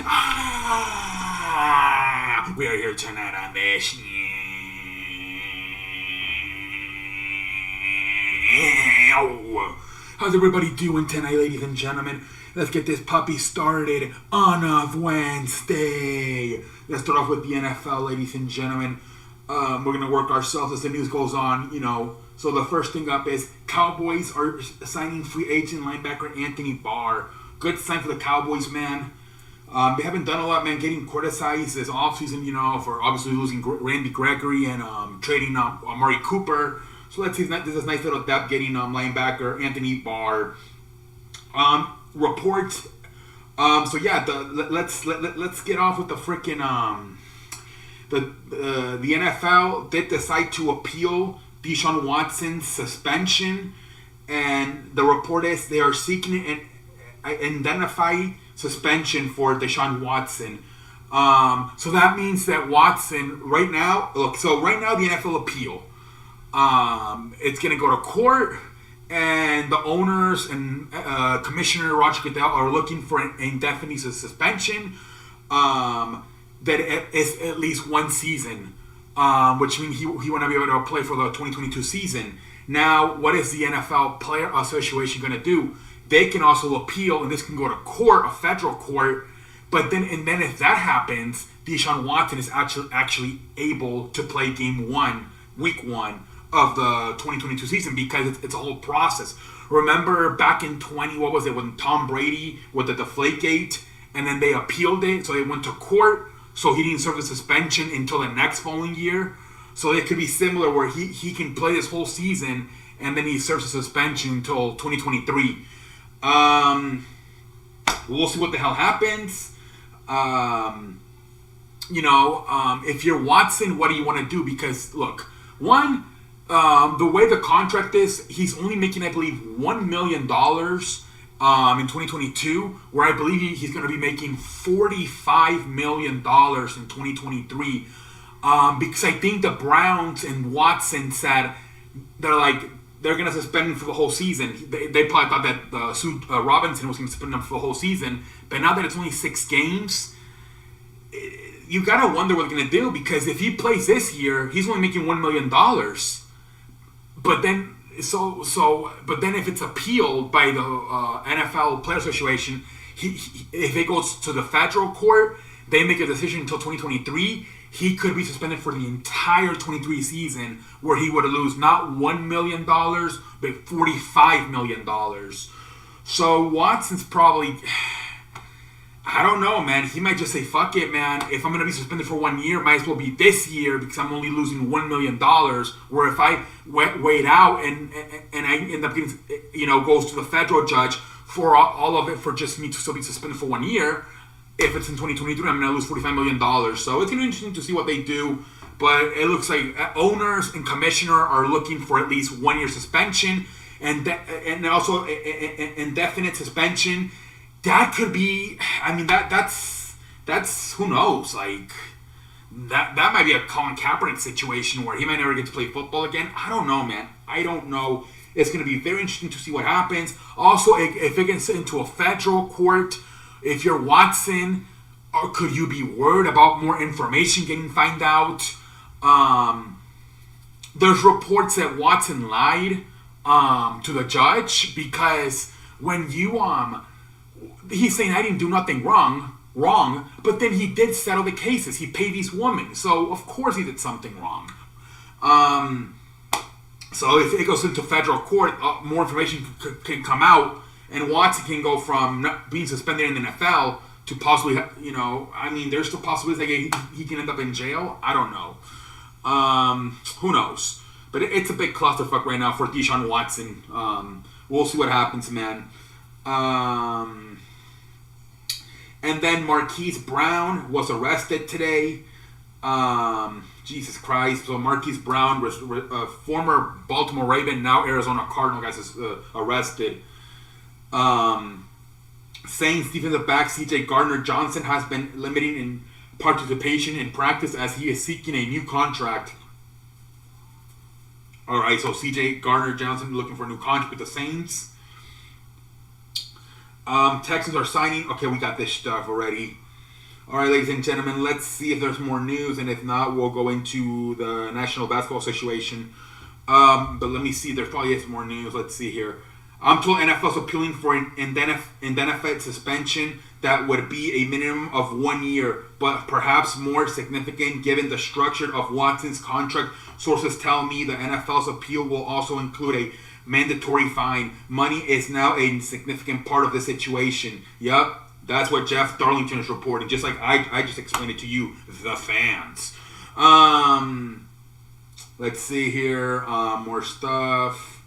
We are here tonight on this. How's everybody doing tonight, ladies and gentlemen? Let's get this puppy started on a Wednesday. Let's start off with the NFL, ladies and gentlemen. We're going to work ourselves as the news goes on, So the first thing up is Cowboys are signing free agent linebacker Anthony Barr. Good sign for the Cowboys, man. They haven't done a lot, man, getting criticized this offseason, for obviously losing Randy Gregory and trading Amari Cooper. So let's see, this is a nice little depth getting linebacker Anthony Barr. Reports. Let's get off with the freaking the NFL did decide to appeal Deshaun Watson's suspension, and the report is they are seeking an indemnified suspension for Deshaun Watson. So that means that Watson right now the NFL appeal. It's going to go to court, and the owners and Commissioner Roger Goodell are looking for an indefinite suspension that is at least one season, which means he will not be able to play for the 2022 season. Now, what is the NFL Player Association going to do? They can also appeal, and this can go to court, a federal court. But then if that happens, Deshaun Watson is actually able to play week one of the 2022 season, because it's a whole process. Remember back in when Tom Brady with the Deflategate, and then they appealed it, so they went to court, so he didn't serve the suspension until the next following year. So it could be similar where he can play this whole season, and then he serves a suspension until 2023. We'll see what the hell happens. If you're Watson, what do you want to do? Because look, the way the contract is, he's only making, I believe, $1 million in 2022, where I believe he's going to be making $45 million in 2023. Because I think the Browns and Watson said they're going to suspend him for the whole season. They probably thought that Robinson was going to suspend him for the whole season. But now that it's only 6 games, you got to wonder what they're going to do. Because if he plays this year, he's only making $1 million. But then, but then if it's appealed by the NFL Player Association, if it goes to the federal court, they make a decision until 2023. He could be suspended for the entire 23 season, where he would lose not $1 million, but $45 million. So Watson's probably, I don't know, man. He might just say, fuck it, man. If I'm going to be suspended for 1 year, might as well be this year, because I'm only losing $1 million. Where if I wait out and I end up getting, goes to the federal judge for all of it for just me to still be suspended for 1 year, if it's in 2023, I'm going to lose $45 million. So it's going to be interesting to see what they do. But it looks like owners and commissioner are looking for at least 1 year suspension and also indefinite suspension. That could be, that's who knows, that might be a Colin Kaepernick situation where he might never get to play football again. I don't know, man. I don't know. It's going to be very interesting to see what happens. Also, if it gets into a federal court, if you're Watson, or could you be worried about more information getting found out? There's reports that Watson lied to the judge, because when you he's saying I didn't do nothing wrong, but then he did settle the cases. He paid these women, so of course he did something wrong. So if it goes into federal court, more information can come out, and Watson can go from not being suspended in the NFL to possibly, there's still possibilities that he can end up in jail. I don't know. Who knows? But it's a big clusterfuck right now for Deshaun Watson. We'll see what happens, man. And then Marquise Brown was arrested today. Jesus Christ. So Marquise Brown was a former Baltimore Raven, now Arizona Cardinal, guys, is arrested. Saints defensive back C.J. Gardner-Johnson has been limiting in participation in practice as he is seeking a new contract. All right, so C.J. Gardner-Johnson looking for a new contract with the Saints. Texans are signing. Okay, we got this stuff already. All right, ladies and gentlemen, let's see if there's more news, and if not, we'll go into the National Basketball Association. But let me see. There probably is more news. Let's see here. I'm told NFL's appealing for an indefinite suspension that would be a minimum of 1 year, but perhaps more significant given the structure of Watson's contract. Sources tell me the NFL's appeal will also include a mandatory fine. Money is now a significant part of the situation. Yup. That's what Jeff Darlington is reporting, just like I just explained it to you, the fans. Let's see here, more stuff.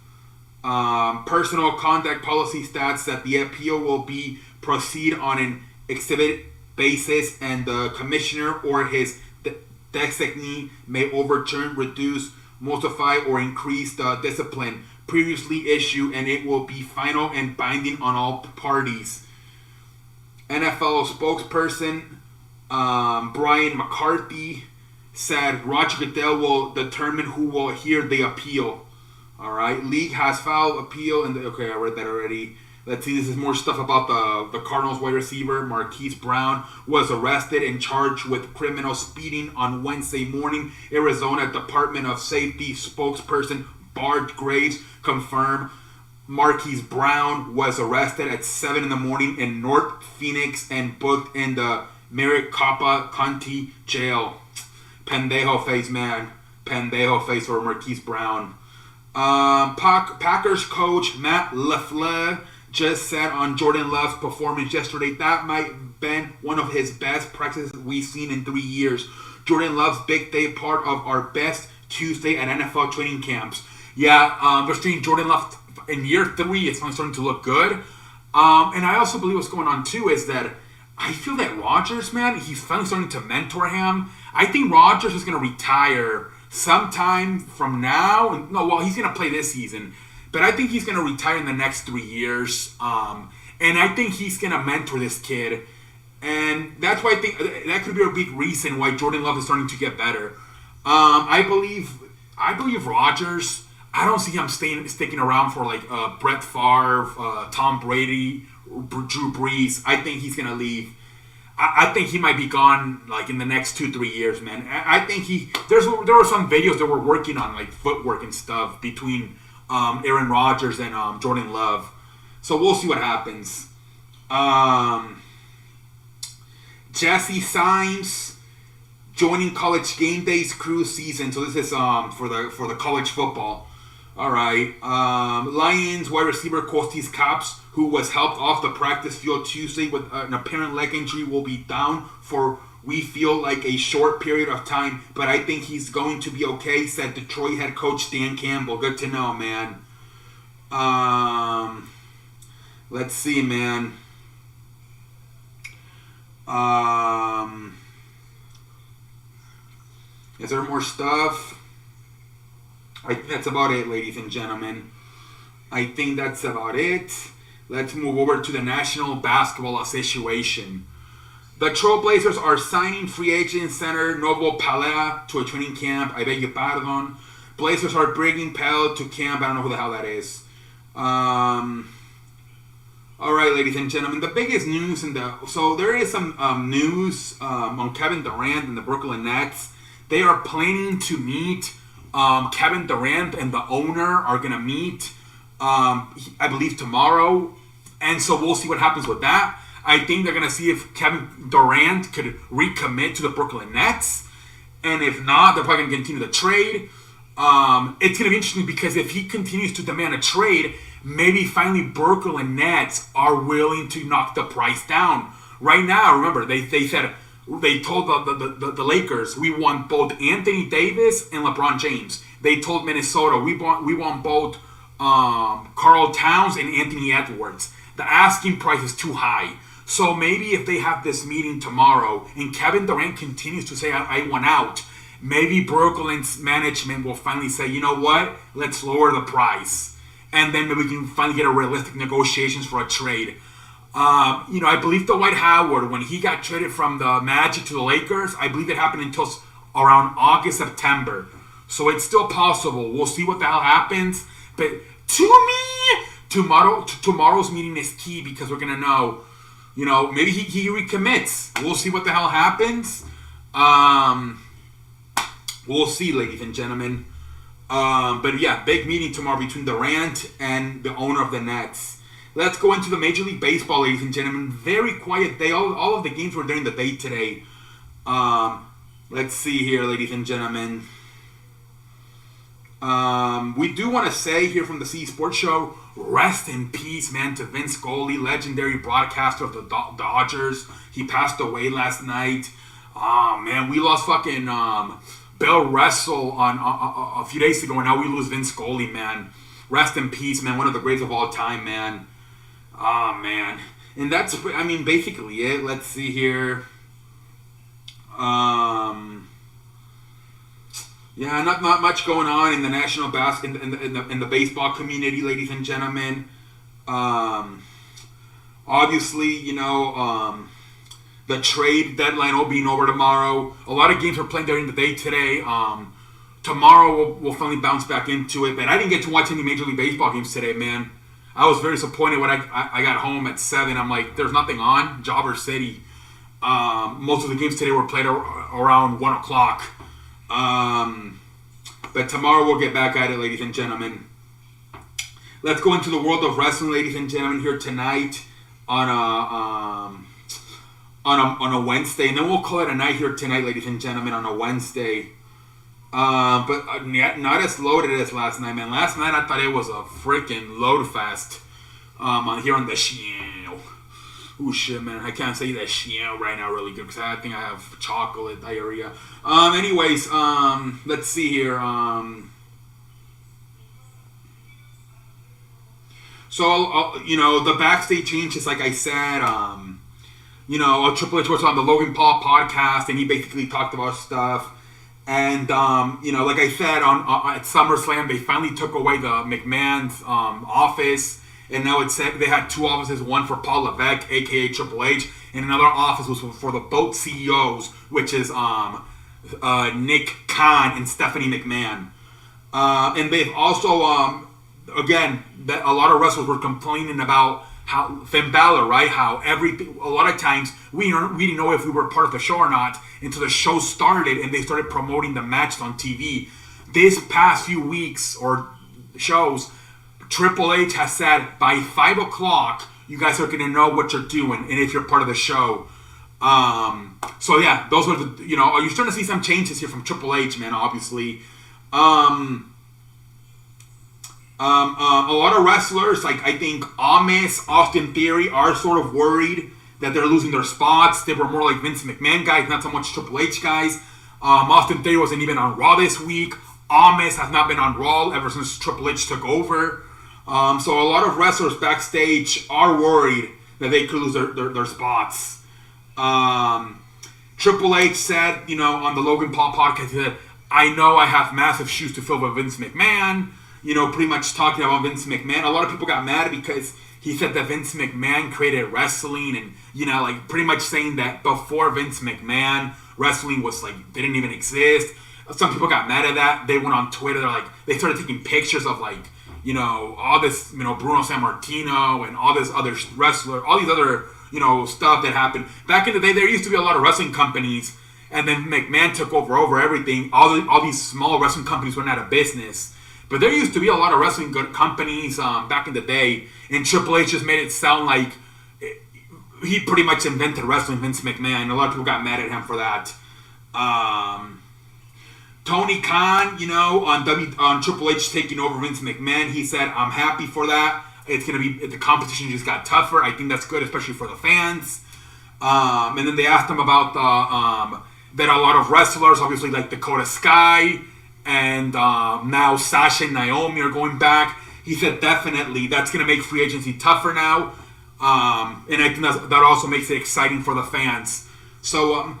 Personal conduct policy stats that the appeal will be proceed on an exhibit basis, and the commissioner or his designee may overturn, reduce, modify, or increase the discipline previously issued, and it will be final and binding on all parties. NFL spokesperson Brian McCarthy said Roger Goodell will determine who will hear the appeal. All right, league has filed appeal, and okay, I read that already. Let's see, this is more stuff about the Cardinals wide receiver Marquise Brown was arrested and charged with criminal speeding on Wednesday morning. Arizona Department of Safety spokesperson Bart Graves confirmed Marquise Brown was arrested at 7 in the morning in North Phoenix and booked in the Maricopa County Jail. Pendejo face, man. Pendejo face for Marquise Brown. Packers coach Matt LaFleur just said on Jordan Love's performance yesterday that might have been one of his best practices we've seen in 3 years. Jordan Love's big day part of our best Tuesday at NFL training camps. Yeah, they're seeing Jordan Love in year 3. It's starting to look good. And I also believe what's going on too is that I feel that Rodgers, man, he's finally starting to mentor him. I think Rodgers is going to retire sometime from now. No, well, he's going to play this season. But I think he's going to retire in the next 3 years. And I think he's going to mentor this kid. And that's why I think that could be a big reason why Jordan Love is starting to get better. I believe Rodgers, I don't see him sticking around for like Brett Favre, Tom Brady, Drew Brees. I think he's going to leave. I think he might be gone like in the next 2-3 years, man. I think there were some videos that were working on like footwork and stuff between Aaron Rodgers and Jordan Love. So we'll see what happens. Jesse Symes joining College Game Day's crew season. So this is for the college football. All right. Lions wide receiver Kostis Kaps, who was helped off the practice field Tuesday with an apparent leg injury, will be down for we feel like a short period of time, but I think he's going to be okay, said Detroit head coach Dan Campbell. Good to know, man. Let's see, man. Is there more stuff? I think that's about it, ladies and gentlemen. I think that's about it. Let's move over to the National Basketball Association. The Trailblazers are signing free agent center Novo Palea to a training camp. I beg your pardon. Blazers are bringing Pell to camp. I don't know who the hell that is. All right, ladies and gentlemen. The biggest news so there is some news on Kevin Durant and the Brooklyn Nets. They are planning to meet. Kevin Durant and the owner are going to meet, I believe, tomorrow. And so we'll see what happens with that. I think they're going to see if Kevin Durant could recommit to the Brooklyn Nets. And if not, they're probably going to continue the trade. It's going to be interesting because if he continues to demand a trade, maybe finally Brooklyn Nets are willing to knock the price down. Right now, remember, they said... They told the Lakers, we want both Anthony Davis and LeBron James. They told Minnesota, we want both Karl Towns and Anthony Edwards. The asking price is too high. So maybe if they have this meeting tomorrow and Kevin Durant continues to say, I want out, maybe Brooklyn's management will finally say, you know what, let's lower the price. And then maybe we can finally get a realistic negotiations for a trade. I believe Dwight Howard, when he got traded from the Magic to the Lakers, I believe it happened until around August, September. So it's still possible. We'll see what the hell happens. But to me, tomorrow's meeting is key because we're going to know maybe he recommits. We'll see what the hell happens. We'll see, ladies and gentlemen. But yeah, big meeting tomorrow between Durant and the owner of the Nets. Let's go into the Major League Baseball, ladies and gentlemen. Very quiet day. All of the games were during the day today. Let's see here, ladies and gentlemen. We do want to say here from the C Sports Show, rest in peace, man, to Vince Scully, legendary broadcaster of the Dodgers. He passed away last night. Man, we lost fucking Bill Russell on a few days ago, and now we lose Vince Scully, man. Rest in peace, man. One of the greats of all time, man. Man. And that's, basically it. Let's see here. Yeah, not much going on in the national in the baseball community, ladies and gentlemen. Obviously, the trade deadline will be over tomorrow. A lot of games are playing during the day today. Tomorrow we'll finally bounce back into it. But I didn't get to watch any Major League Baseball games today, man. I was very disappointed when I got home at 7. I'm like, there's nothing on. Jobber City. Most of the games today were played around 1 o'clock. But tomorrow we'll get back at it, ladies and gentlemen. Let's go into the world of wrestling, ladies and gentlemen, here tonight on a Wednesday, and then we'll call it a night here tonight, ladies and gentlemen, on a Wednesday. But not as loaded as last night, man. Last night I thought it was a freaking load fest on here on the show. Oh shit, man! I can't say that show right now really good because I think I have chocolate diarrhea. Anyways, let's see here. So the backstage changes, like I said. Triple H was on the Logan Paul podcast, and he basically talked about stuff. And like I said, at SummerSlam, they finally took away the McMahon's office, and now it said they had 2 offices: one for Paul Levesque, aka Triple H, and another office was for the both CEOs, which is Nick Khan and Stephanie McMahon. And they've also, again, that a lot of wrestlers were complaining about how Finn Balor, right? How a lot of times we didn't know if we were part of the show or not until the show started and they started promoting the matches on TV. This past few weeks or shows, Triple H has said by 5 o'clock you guys are gonna know what you're doing and if you're part of the show. So yeah, those are the you're starting to see some changes here from Triple H, man. Obviously. A lot of wrestlers, like I think Amos, Austin Theory, are sort of worried that they're losing their spots. They were more like Vince McMahon guys, not so much Triple H guys. Austin Theory wasn't even on Raw this week. Amos has not been on Raw ever since Triple H took over. So a lot of wrestlers backstage are worried that they could lose their spots. Triple H said, on the Logan Paul podcast, he said, I know I have massive shoes to fill with Vince McMahon. Pretty much talking about Vince McMahon. A lot of people got mad because he said that Vince McMahon created wrestling and, pretty much saying that before Vince McMahon, wrestling was didn't even exist. Some people got mad at that. They went on Twitter, they started taking pictures of all this, Bruno Sammartino and all this other wrestler, all these other, stuff that happened. Back in the day, there used to be a lot of wrestling companies, and then McMahon took over everything. All these small wrestling companies went out of business. But there used to be a lot of wrestling good companies back in the day, and Triple H just made it sound like he pretty much invented wrestling, Vince McMahon. A lot of people got mad at him for that. Tony Khan, on Triple H taking over Vince McMahon, he said, I'm happy for that. It's going to be, the competition just got tougher. I think that's good, especially for the fans. And then they asked him about that a lot of wrestlers, obviously like Dakota Sky, and now Sasha and Naomi are going back. He said definitely that's going to make free agency tougher now. And I think that also makes it exciting for the fans. So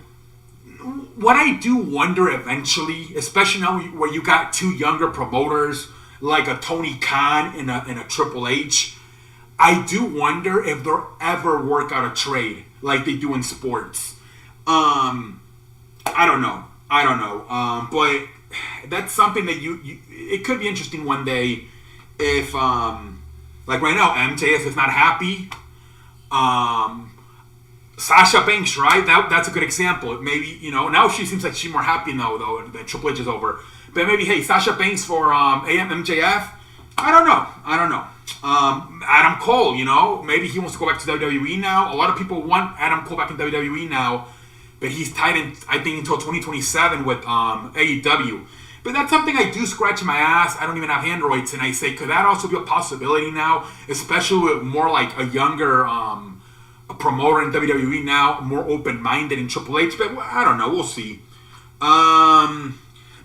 what I do wonder eventually, especially now where you got 2 younger promoters like a Tony Khan and a Triple H, I do wonder if they'll ever work out a trade like they do in sports. I don't know. But that's something that it could be interesting one day if, like right now, MJF is not happy. Sasha Banks, right? That's a good example. Maybe, now she seems like she's more happy now, though, that Triple H is over. But maybe, hey, Sasha Banks for AMJF? I don't know. Adam Cole, maybe he wants to go back to WWE now. A lot of people want Adam Cole back in WWE now, but he's tied in, I think, until 2027 with AEW. But that's something I do scratch my ass. I don't even have androids, and I say, could that also be a possibility now, especially with more like a younger a promoter in WWE now, more open-minded in Triple H? But I don't know. We'll see.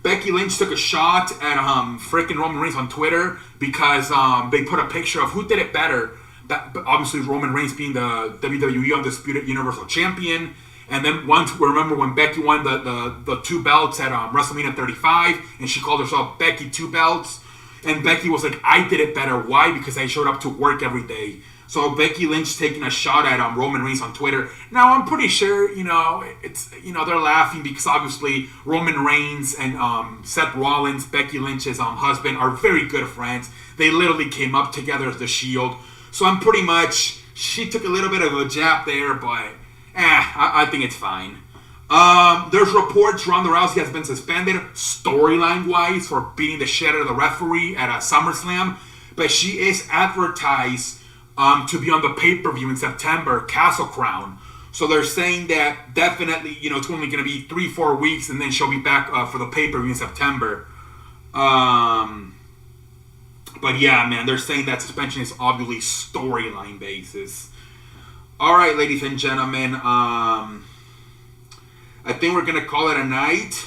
Becky Lynch took a shot at freaking Roman Reigns on Twitter because they put a picture of who did it better. That obviously Roman Reigns being the WWE Undisputed Universal Champion. And then remember when Becky won the two belts at WrestleMania 35, and she called herself Becky Two Belts. And Becky was like, I did it better. Why? Because I showed up to work every day. So Becky Lynch taking a shot at Roman Reigns on Twitter. Now I'm pretty sure it's they're laughing because obviously Roman Reigns and Seth Rollins, Becky Lynch's husband, are very good friends. They literally came up together as the Shield. So I'm pretty much, she took a little bit of a jab there, but I think it's fine. There's reports Ronda Rousey has been suspended storyline-wise for beating the shit out of the referee at SummerSlam, but she is advertised to be on the pay-per-view in September, Castle Crown. So they're saying that definitely, it's only going to be 3-4 weeks, and then she'll be back for the pay-per-view in September. But yeah, man, they're saying that suspension is obviously storyline basis. All right, ladies and gentlemen, I think we're going to call it a night.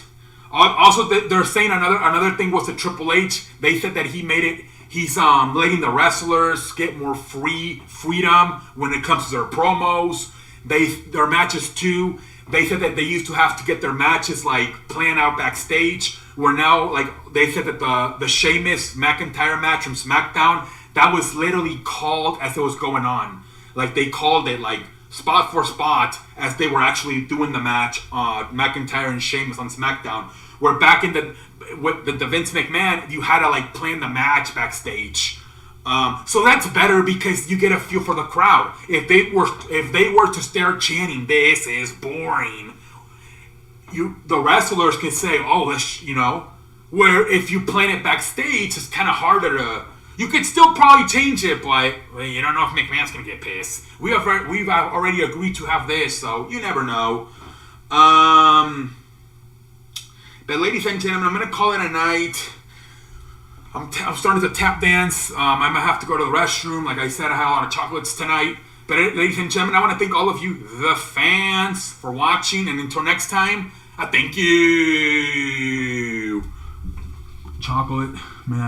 Also, they're saying another thing was the Triple H. They said that he made it. He's letting the wrestlers get more freedom when it comes to their promos. Their matches too. They said that they used to have to get their matches like planned out backstage. Where now, like they said that the Sheamus McIntyre match from SmackDown, that was literally called as it was going on. Like they called it like spot for spot as they were actually doing the match. McIntyre and Sheamus on SmackDown. Where back in with the Vince McMahon, you had to like plan the match backstage. So that's better because you get a feel for the crowd. If they were to start chanting, "This is boring," the wrestlers can say, "Oh, this," Where if you plan it backstage, it's kind of harder to. You could still probably change it, but you don't know if McMahon's gonna get pissed. We've already agreed to have this, so you never know. But ladies and gentlemen, I'm going to call it a night. I'm starting to tap dance. I might have to go to the restroom. Like I said, I had a lot of chocolates tonight. But ladies and gentlemen, I want to thank all of you, the fans, for watching. And until next time, I thank you. Chocolate, man.